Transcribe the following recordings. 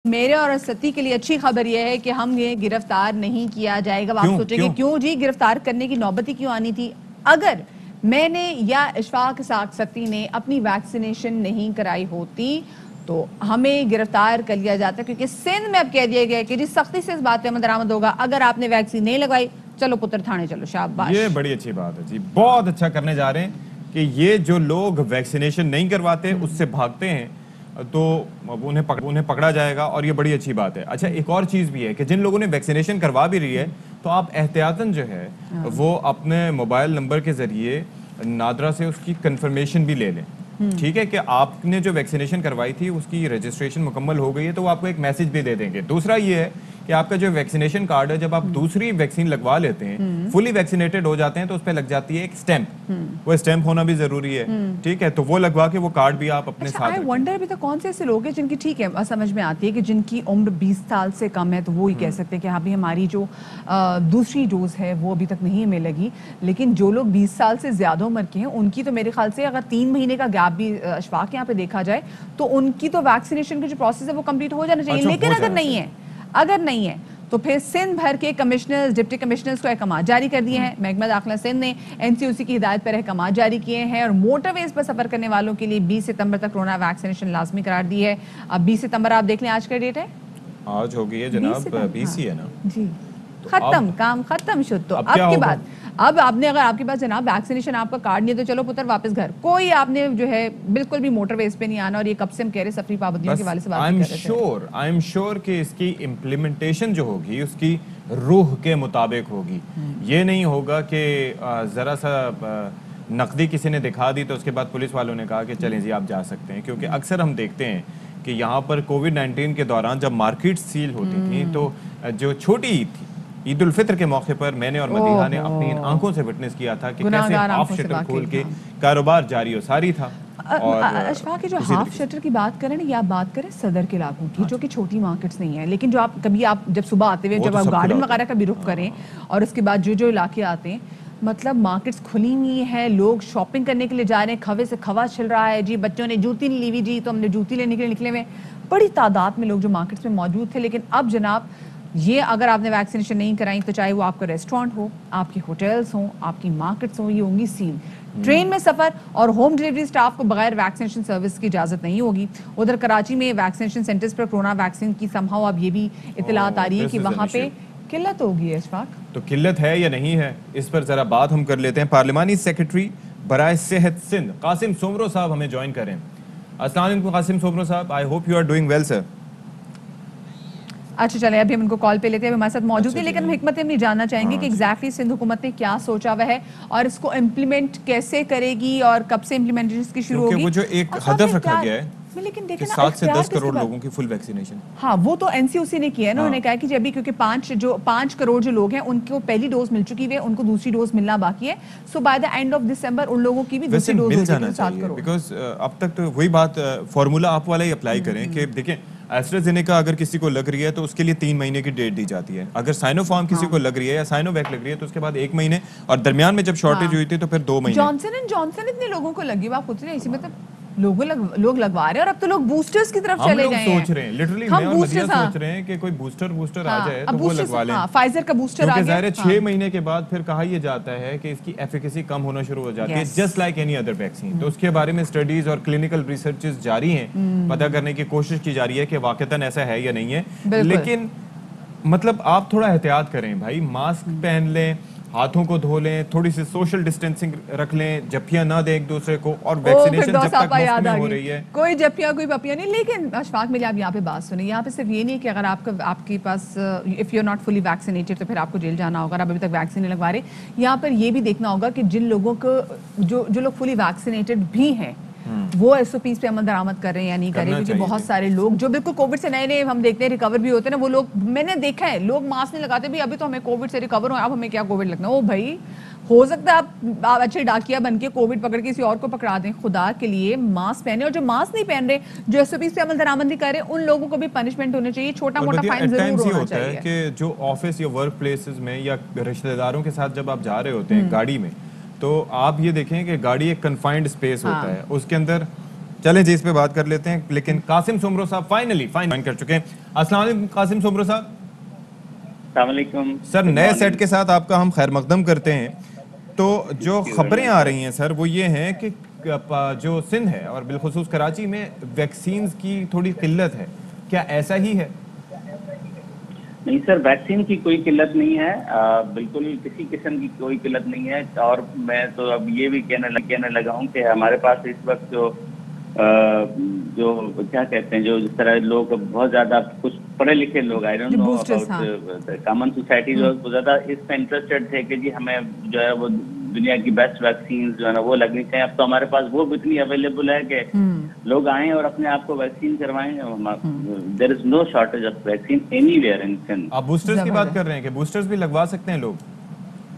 मेरे और सती के लिए अच्छी खबर यह है कि हम ये गिरफ्तार नहीं किया जाएगा। आप सोचेंगे क्यों जी गिरफ्तार करने की नौबती क्यों आनी थी? अगर मैंने या इशफाक सती ने अपनी वैक्सीनेशन नहीं कराई होती तो हमें गिरफ्तार कर लिया जाता, क्योंकि सिंध में अब कह दिया गया कि जी सख्ती से इस बात पे अमल दरामद होगा। अगर आपने वैक्सीन नहीं लगाई, चलो पुत्र थाने चलो। शाबाश, ये बड़ी अच्छी बात है जी, बहुत अच्छा करने जा रहे हैं कि ये जो लोग वैक्सीनेशन नहीं करवाते उससे भागते हैं तो उन्हें पकड़ा जाएगा, और ये बड़ी अच्छी बात है। अच्छा, एक और चीज भी है कि जिन लोगों ने वैक्सीनेशन करवा भी रही है तो आप एहतियातन जो है वो अपने मोबाइल नंबर के जरिए नादरा से उसकी कंफर्मेशन भी ले लें। ठीक है कि आपने जो वैक्सीनेशन करवाई थी उसकी रजिस्ट्रेशन मुकम्मल हो गई है, तो वो आपको एक मैसेज भी दे देंगे। दूसरा ये है कि आपका जो वैक्सीनेशन कार्ड है, जब आप दूसरी वैक्सीन लगवा लेते हैं, फुली वैक्सीनेटेड हो जाते हैं, तो उस पर लग जाती है एक स्टैंप। वो स्टैंप होना भी जरूरी है, ठीक है, तो वो लगवा के वो कार्ड भी आप अपने साथ रखें। वंडर अभी तक कौन से ऐसे लोग हैं जिनकी ठीक है समझ में आती है कि जिनकी उम्र 20 साल से कम है, तो वो ही कह सकते हैं कि हाँ भी हमारी जो दूसरी डोज है वो अभी तक नहीं हमें लगी। लेकिन जो लोग 20 साल से ज्यादा उम्र के हैं उनकी तो मेरे ख्याल से अगर 3 महीने का गैप भी अशफाक यहाँ पे देखा जाए तो उनकी तो वैक्सीनेशन की जो प्रोसेस है वो कंप्लीट हो जाना चाहिए। लेकिन अगर नहीं है तो फिर सिंध भर के कमिश्नर्स, डिप्टी कमिश्नर्स को अहकाम जारी कर दिए हैं। महकमा दाखिला सिंध ने एनसीओसी की हिदायत पर अहकाम जारी किए हैं और मोटरवेज पर सफर करने वालों के लिए 20 सितंबर तक कोरोना वैक्सीनेशन लाजमी करार दी है। अब 20 सितंबर आप देख लें, आज का डेट है, आज हो गई है जनाब, 20 ही है ना जी, खत्म काम खत्म शुद्ध। तो अब के बाद अब आपने, अगर आपके पास जनाब वैक्सीनेशन आपका कार्ड नहीं है तो चलो पुत्र वापस घर, कोई आपने जो है बिल्कुल भी मोटरवेज पे नहीं आना। और ये कब से हम कह रहे सफरी पाबंदियों के वाले से बात कर रहे थे। आई एम श्योर कि इसकी इम्प्लीमेंटेशन जो होगी उसकी रूह के मुताबिक होगी। ये नहीं होगा कि जरा सा नकदी किसी ने दिखा दी तो उसके बाद पुलिस वालों ने कहा कि चलें जी आप जा सकते हैं। क्योंकि अक्सर हम देखते हैं कि यहाँ पर कोविड-19 के दौरान जब मार्केट सील होती थी तो जो छोटी ईद थी, ईद उल फित्र के मौके पर मैंने और मदीहा ने अपनी आंखों से विटनेस किया था कि कैसे हाफ शटर खोल के कारोबार जारी और सारी था। और अशफाक की जो हाफ शटर की बात करें ना, या बात करें सदर के इलाकों की, जो कि छोटी मार्केट्स नहीं है, लेकिन जो आप कभी आप जब सुबह आते हुए जब आप गार्डन वगैरह का भी रुख करें और उसके बाद जो जो इलाके आते हैं, मतलब मार्केट्स खुली हुई है, लोग शॉपिंग करने के लिए जा रहे हैं, खवे से खवा चल रहा है जी। बच्चों ने जूती नहीं ली हुई जी, तो हमने जूती लेने के लिए निकले हुए, बड़ी तादाद में लोग जो मार्केट्स में मौजूद थे। लेकिन अब जनाब ये अगर आपने वैक्सीनेशन नहीं कराई तो चाहे वो आपका रेस्टोरेंट हो, आपके होटल्स हों, आपकी मार्केट्स हों, ये होंगी सील। ट्रेन में सफर और होम डिलीवरी स्टाफ को बगैर वैक्सीनेशन सर्विस की इजाजत नहीं होगी। उधर कराची में वैक्सीनेशन सेंटर्स पर कोरोना वैक्सीन की समहाउ अब ये भी इतलात आ रही है कि वहां पे किल्लत होगी है। इशफाक, तो किल्लत है या नहीं है, इस पर जरा बात हम कर लेते हैं। पार्लिमानी सेक्रेटरी बराए सेहत सिंध कासिम सोमरो साहब हमें ज्वाइन करें। अस्सलाम वालेकुम कासिम सोमरो साहब, I hope you are doing well sir. अच्छा चले, अभी हम इनको कॉल पे लेते हैं, हमारे साथ मौजूद है। लेकिन हम हिकमत हम जानना चाहेंगे कि एग्जैक्टली सिंध हुकूमत ने क्या सोचा हुआ है और इसको इम्प्लीमेंट कैसे करेगी और कब से इम्प्लीमेंटेशन की शुरू होगी। वो जो एक हदफ रखा गया है लेकिन कि 7 से 10 करोड़ लोगों की फुल वैक्सीनेशन, हाँ वो तो एनसीओसी ने किया है ना। उन्होंने कहा कि अभी क्योंकि 5 करोड़ जो लोग हैं उनको पहली डोज मिल चुकी है, उनको दूसरी डोज मिलना बाकी है। So by the end of December उन लोगों की भी दूसरी डोज मिल जाना चाहिए। बिकॉज अब तक तो वही बात फॉर्मूला आप वाला ही अप्लाई करें कि देखें एस्ट्राजेनेका अगर किसी को लग रही है तो उसके लिए 3 महीने की डेट दी जाती है। अगर साइनोफार्म किसी को लग रही है या साइनोवैक लग रही है तो उसके बाद 1 महीने, और दरमियान में जब शॉर्टेज हुई थी तो फिर 2 महीने। जॉनसन एंड जॉनसन इतने लोगों को लगी, आप खुद इसी मतलब लोग लगवा रहे हैं। और अब तो लोग बूस्टर्स की तरफ चले गए हैं। सोच रहे हैं लिटरली, मैं और मदिया सोच रहे हैं कि कोई बूस्टर आ जाए तो वो लगवा लें। फाइजर का बूस्टर आ गया, ज़ाहिर है 6 महीने के बाद फिर कहा यह जाता है कि इसकी एफिकेसी कम होना शुरू हो जाती है, just like any other vaccine. तो उसके बारे में स्टडीज और क्लिनिकल रिसर्चेस जारी हैं, पता करने की कोशिश की जा रही है कि वाकईतन ऐसा है या नहीं है। लेकिन मतलब आप थोड़ा एहतियात करें भाई, मास्क पहन लें, हाथों को धो लें, थोड़ी सी सोशल डिस्टेंसिंग रख लें, जफ्फियां ना दें एक दूसरे को, और वैक्सीनेशन जब तक मुफ्त में हो रही है कोई जफ्फियां कोई पपियां नहीं। लेकिन अशफाक मेरी आप यहाँ पे बात सुनिए, यहाँ पे सिर्फ ये नहीं है कि अगर आपके पास if you are not fully vaccinated तो फिर आपको जेल जाना होगा, आप अभी तक वैक्सीन नहीं लगवा रहे। यहाँ पर ये भी देखना होगा कि जिन लोगों को जो लोग फुली वैक्सीनेटेड भी हैं वो एसओपीज पे अमल दरामद कर रहे हैं या नहीं कर रहे। क्योंकि बहुत सारे लोग जो बिल्कुल कोविड से नए हम देखते हैं रिकवर भी होते हैं ना, वो लोग मैंने देखा है, लोग मास्क नहीं लगाते भी, अभी तो हमें कोविड से रिकवर हो, अब हमें क्या कोविड लगना। ओ भाई, हो सकता है आप अच्छे डाकिया बन के कोविड पकड़ के किसी और को पकड़ा दें। खुदा के लिए मास्क पहने, और जो मास्क नहीं पहन रहे, जो एसओपीज पे अमल दरामद नहीं कर रहे, उन लोगों को भी पनिशमेंट होनी चाहिए, छोटा मोटा फाइन जरूर होना चाहिए। कि जो ऑफिस या वर्क प्लेसेस में या रिश्तेदारों के साथ जब आप जा रहे होते हैं गाड़ी में, तो आप ये देखें कि गाड़ी एक कन्फाइंड स्पेस होता है, उसके अंदर चलें जी, इस पे बात कर लेते हैं। लेकिन कासिम सुमरो साहब फाइनली कर चुके हैं। अस्सलाम वालेकुम कासिम सुमरो साहब। अस्सलामुअलैकुम सर, नए सेट के साथ आपका हम खैर मकदम करते हैं। तो जो खबरें आ रही हैं सर, वो ये हैं कि जो सिंध है और बिलखुसूस कराची में वैक्सीन की थोड़ी किल्लत है। क्या ऐसा ही है? नहीं सर, वैक्सीन की कोई किल्लत नहीं है। बिल्कुल किसी किस्म की कोई किल्लत नहीं है। और मैं तो अब ये भी कहने लगा हूँ कि हमारे पास इस वक्त जो क्या कहते हैं, जो जिस तरह लोग बहुत ज्यादा कुछ पढ़े लिखे लोग, I don't know about common society, जो ज्यादा इस पे इंटरेस्टेड थे कि जी हमें जो है वो दुनिया की बेस्ट वैक्सीन जो है ना वो लगनी चाहिए। अब तो हमारे पास वो भी इतनी अवेलेबल है कि लोग आए और अपने आप को वैक्सीन करवाएं। There is no shortage of vaccine anywhere in Sindh. आप बूस्टर्स की बात कर रहे हैं कि बूस्टर्स भी लगवा सकते हैं लोग?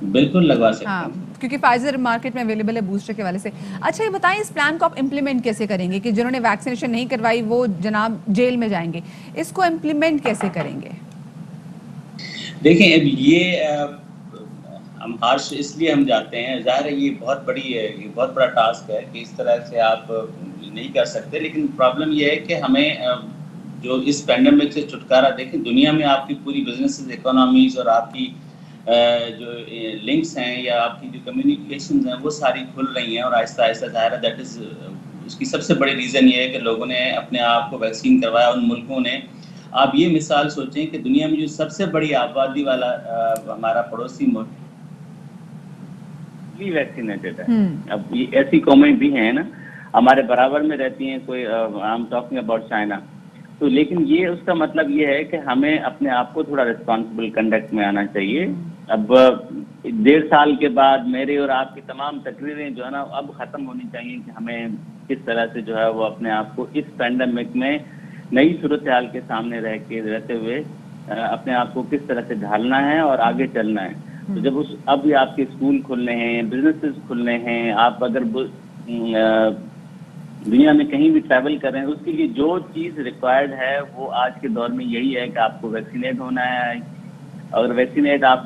बिल्कुल लगवा सकते हैं। हाँ, क्योंकि फाइजर मार्केट में अवेलेबल है बूस्टर के वाले से। अच्छा, ये बताएं इस प्लान को आप इम्प्लीमेंट कैसे करेंगे कि जिन्होंने वैक्सीनेशन नहीं करवाई वो जनाब जेल में जाएंगे, इसको इम्प्लीमेंट कैसे करेंगे? देखें, अब ये हम हार्श इसलिए हम जाते हैं, जाहिर है ये बहुत बड़ा टास्क है कि इस तरह से आप नहीं कर सकते। लेकिन प्रॉब्लम ये है कि हमें जो इस पैंडेमिक से छुटकारा, देखें दुनिया में आपकी पूरी बिजनेस इकोनॉमीज और आपकी जो लिंक्स हैं या आपकी जो कम्युनिकेशन हैं वो सारी खुल रही हैं और आहिस्ता आहिस्ता जाहिर है दैट इज़ उसकी सबसे बड़ी रीज़न ये है कि लोगों ने अपने आप को वैक्सीन करवाया। उन मुल्कों ने, आप ये मिसाल सोचें कि दुनिया में जो सबसे बड़ी आबादी वाला हमारा पड़ोसी मुल्क वैक्सीनेटेड है। अब ये ऐसी कौमें भी हैं ना हमारे बराबर में रहती हैं, कोई I am talking about China. तो लेकिन ये उसका मतलब ये है कि हमें अपने आप को थोड़ा रिस्पॉन्सिबल कंडक्ट में आना चाहिए। अब 1.5 साल के बाद मेरे और आपकी तमाम तकरीरें जो है ना अब खत्म होनी चाहिए कि हमें किस तरह से जो है वो अपने आप को इस पैंडेमिक में नई सूरत हाल के सामने रहते हुए अपने आप को किस तरह से ढालना है और आगे चलना है। तो जब अब भी आपके स्कूल खुलने हैं, बिजनेसेस खुलने हैं, आप अगर दुनिया में कहीं भी ट्रैवल कर रहे हैं, उसके लिए जो चीज़ रिक्वायर्ड है वो आज के दौर में यही है कि आपको वैक्सीनेट होना है। अगर वैक्सीनेट आप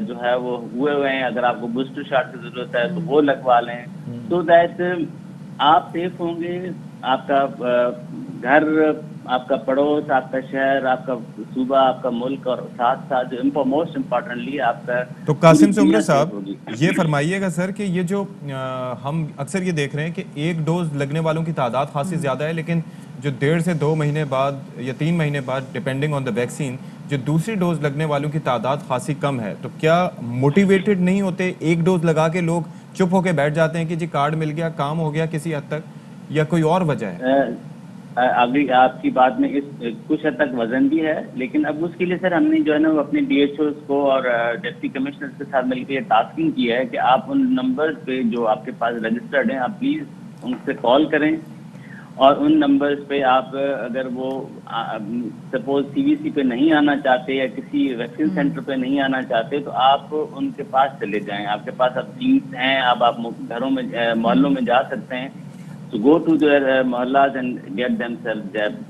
जो है वो हुए हैं, अगर आपको बूस्टर शॉट की जरूरत है तो वो लगवा लें, सो दैट आप सेफ होंगे। आपका घर, आपका पड़ोस, आपका शहर, आपका सूबा, आपका मुल्क, और साथ साथ जो मोस्ट इम्पोर्टेंटली आपका। तो कासिम सुमरो साहब ये फरमाइएगा सर कि ये जो हम अक्सर ये देख रहे हैं कि एक डोज लगने वालों की तादाद खासी ज़्यादा है, लेकिन जो 1.5 से 2 महीने बाद या 3 महीने बाद डिपेंडिंग ऑन द वैक्सीन जो दूसरी डोज लगने वालों की तादाद खासी कम है। तो क्या मोटिवेटेड नहीं होते? एक डोज लगा के लोग चुप होकर बैठ जाते हैं कि जी कार्ड मिल गया, काम हो गया किसी हद तक, या कोई और वजह है? अभी आपकी बात में इस कुछ हद तक वजन भी है, लेकिन अब उसके लिए सर हमने जो है ना वो अपने DHOs को और डिप्टी कमिश्नर के साथ मिलकर टास्किंग किया है कि आप उन नंबर्स पे जो आपके पास रजिस्टर्ड हैं आप प्लीज़ उनसे कॉल करें, और उन नंबर्स पे आप अगर वो सपोज CVC पे नहीं आना चाहते या किसी वैक्सीन सेंटर पे नहीं आना चाहते तो आप उनके पास चले जाएं। आपके पास अब टीम्स हैं, अब आप घरों में मोहल्लों में जा सकते हैं। तो go to their mohallas and get themselves jab.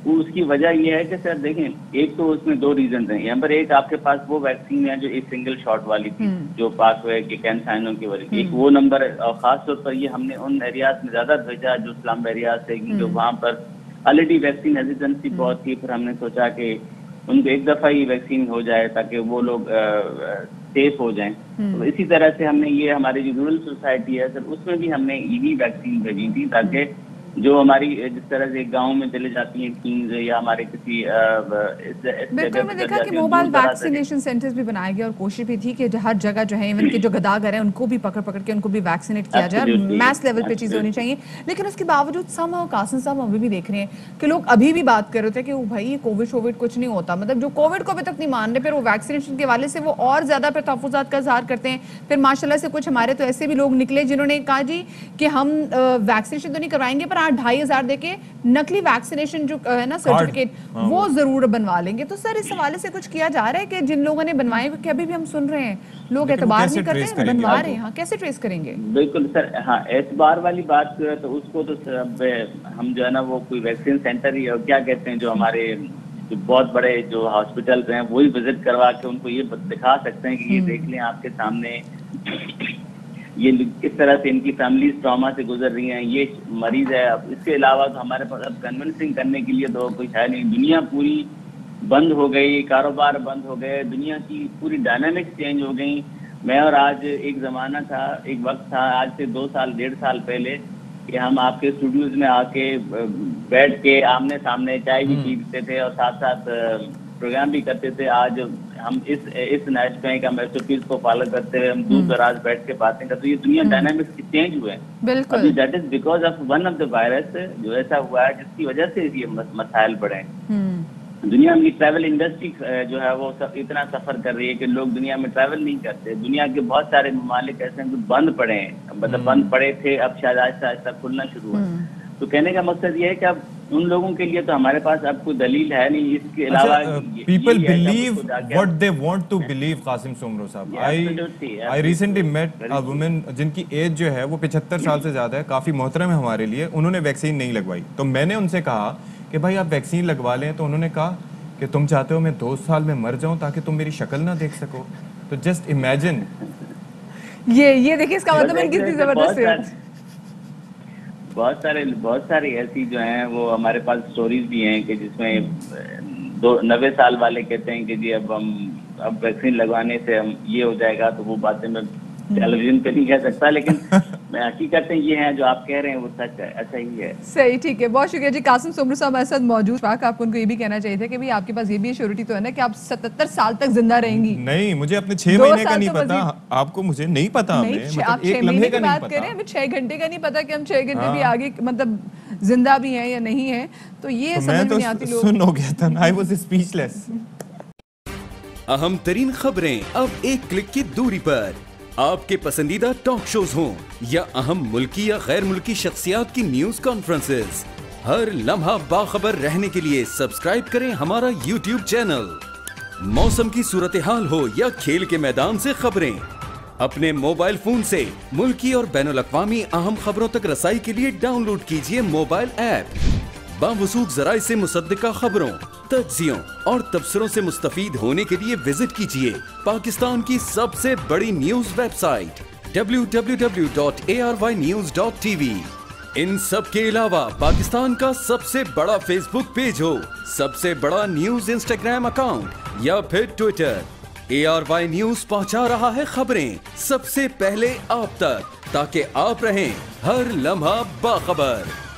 उसकी वजह यह है कि सर देखें, एक तो उसमें 2 रीजन हैं। नंबर 1, आपके पास वो वैक्सीन है जो एक सिंगल शॉट वाली थी जो पासवे के कैंसाइनो की वाली, एक वो नंबर है। और खास तौर पर ये हमने उन एरियाज में ज्यादा भेजा जो स्लम एरियाज थे, जो वहाँ पर ऑलरेडी वैक्सीन हेजिटेंसी बहुत थी। फिर हमने सोचा कि उनको एक दफा ही वैक्सीन हो जाए ताकि वो लोग सेफ हो जाएं। तो इसी तरह से हमने ये हमारी जो रूरल सोसाइटी है सर उसमें भी हमने EV वैक्सीन भेजी थी, ताकि जो हमारी जिस तरह से गांव में चले जाती हैं टीम्स या हमारे किसी बिल्कुल, मैं देखा कि मोबाइल वैक्सीनेशन सेंटर्स भी बनाए गए और कोशिश भी थी कि हर जगह जो है इवन के जो गदागर हैं उनको भी पकड़ के उनको भी वैक्सीनेट किया जाए, मैस लेवल पे चीजें होनी चाहिए। लेकिन उसके बावजूद सम कासिम साहब अभी भी देख रहे हैं कि लोग अभी भी बात कर रहे थे कि भाई ये कोविड कुछ नहीं होता, मतलब जो कोविड को अभी तक नहीं मान रहे, फिर वो वैक्सीनेशन के वाले से वो और ज्यादा फिर तहफ़्फ़ुज़ात का इज़हार करते हैं। फिर माशाल्लाह से कुछ हमारे तो ऐसे भी लोग निकले जिन्होंने कहा जी कि हम वैक्सीनेशन तो नहीं करवाएंगे पर 2,500 देके नकली वैक्सीनेशन जो है ना सर्टिफिकेट वो जरूर बनवा लेंगे। तो सर इस हवाले से कुछ किया जा रहा है कि जिन लोगों ने बनवाए कि अभी भी हम सुन रहे हैं लोग एतबार नहीं करते हैं, बनवा रहे हैं, हाँ कैसे ट्रेस करेंगे? बिल्कुल सर, हाँ एतबार वाली बात तो उसको तो हम जो है ना वो कोई वैक्सीन सेंटर ही क्या कहते हैं जो हमारे जो बहुत बड़े जो हॉस्पिटल हैं वही विजिट करवा के उनको ये दिखा सकते हैं कि ये देख लें आपके सामने ये किस तरह से इनकी फैमिलीज ट्रॉमा से गुजर रही हैं, ये मरीज है। अब इसके अलावा तो हमारे पास अब कन्विंसिंग करने के लिए तो कुछ है नहीं। दुनिया पूरी बंद हो गई, कारोबार बंद हो गए, दुनिया की पूरी डायनामिक्स चेंज हो गई। मैं और आज एक ज़माना था, एक वक्त था, आज से 2 साल 1.5 साल पहले, कि हम आपके स्टूडियोज में आके बैठ के आमने सामने चाय भी पीते थे और साथ साथ प्रोग्राम भी करते थे। आज हम इस नेश बैंक का एसओपीज को फॉलो करते हुए हम दूर दराज बैठ के बातें करते। ये दुनिया डायनामिक्स चेंज हुए हैं। बिल्कुल, that is because of one of the virus जो ऐसा हुआ है जिसकी वजह से ये मसाइल बढ़े। दुनिया में ट्रैवल इंडस्ट्री जो है वो इतना सफर कर रही है कि लोग दुनिया में ट्रैवल नहीं करते। दुनिया के बहुत सारे ममालिक ऐसे हैं जो बंद पड़े हैं, मतलब बंद पड़े थे, अब शायद आहिस्ता आहिस्ता खुलना शुरू हुआ। तो कहने का मकसद ये है कि अब उन लोगों के लिए तो हमारे पास अब कोई दलील है नहीं, इसके अलावा people believe what they want to believe. Qasim Soomro साहब, I recently met a woman जिनकी एज जो है वो 75 साल से ज्यादा है, काफी मोहतरम है हमारे लिए। उन्होंने वैक्सीन नहीं लगवाई, तो मैंने उनसे कहा कि भाई आप वैक्सीन लगवा लें, तो उन्होंने कहा कि तुम चाहते हो मैं 2 साल में मर जाऊं ताकि तुम मेरी शक्ल ना देख सको। तो जस्ट इमेजिन, ये देखिए इसका मतलब है कितनी जबरदस्त है। बहुत सारी ऐसी जो हैं वो हमारे पास स्टोरीज भी हैं कि जिसमें 90 साल वाले कहते हैं कि जी अब वैक्सीन लगवाने से हम ये हो जाएगा, तो वो बातें मैं टेलीविजन पे नहीं कह सकता, लेकिन मैं हकीकत ये है जो आप कह रहे हैं वो सच है, ऐसा ही है। सही, ठीक है, बहुत शुक्रिया जी। कासिम सोमरो साहब हमारे साथ मौजूद। आपको उनको ये भी कहना चाहिए था कि भाई आपके पास ये भी श्योरिटी तो है ना कि आप 77 साल तक जिंदा रहेंगी। नहीं, मुझे अपने 6 महीने का नहीं पता, आपको मुझे नहीं पता। आप 6 महीने की बात करें, हमें 6 घंटे का नहीं पता कि हम 6 घंटे भी आगे मतलब जिंदा भी हैं या नहीं है। तो ये समझ में नहीं आती। लोग सुन हो गया था, आई वाज स्पीचलेस। अहम तरीन खबरें अब एक क्लिक की दूरी पर। आपके पसंदीदा टॉक शोज हों या अहम मुल्की या गैर मुल्की शख्सियात की न्यूज कॉन्फ्रेंसेस, हर लम्हा बाखबर रहने के लिए सब्सक्राइब करें हमारा YouTube चैनल। मौसम की सूरत हाल हो या खेल के मैदान से खबरें, अपने मोबाइल फोन से मुल्की और बैनुल-अक़वामी अहम खबरों तक रसाई के लिए डाउनलोड कीजिए मोबाइल ऐप। बावसूख ज़राए से मुसद्दिका खबरों, तज्ज़ियों और तबसरों से मुस्तफ़ीद होने के लिए विजिट कीजिए पाकिस्तान की सबसे बड़ी न्यूज वेबसाइट www.arYnews.tv। इन सब के अलावा पाकिस्तान का सबसे बड़ा फेसबुक पेज हो, सबसे बड़ा न्यूज इंस्टाग्राम अकाउंट या फिर ट्विटर, ARY न्यूज पहुंचा रहा है खबरें सबसे पहले आप तक, ताकि आप रहें हर लम्हा बाखबर।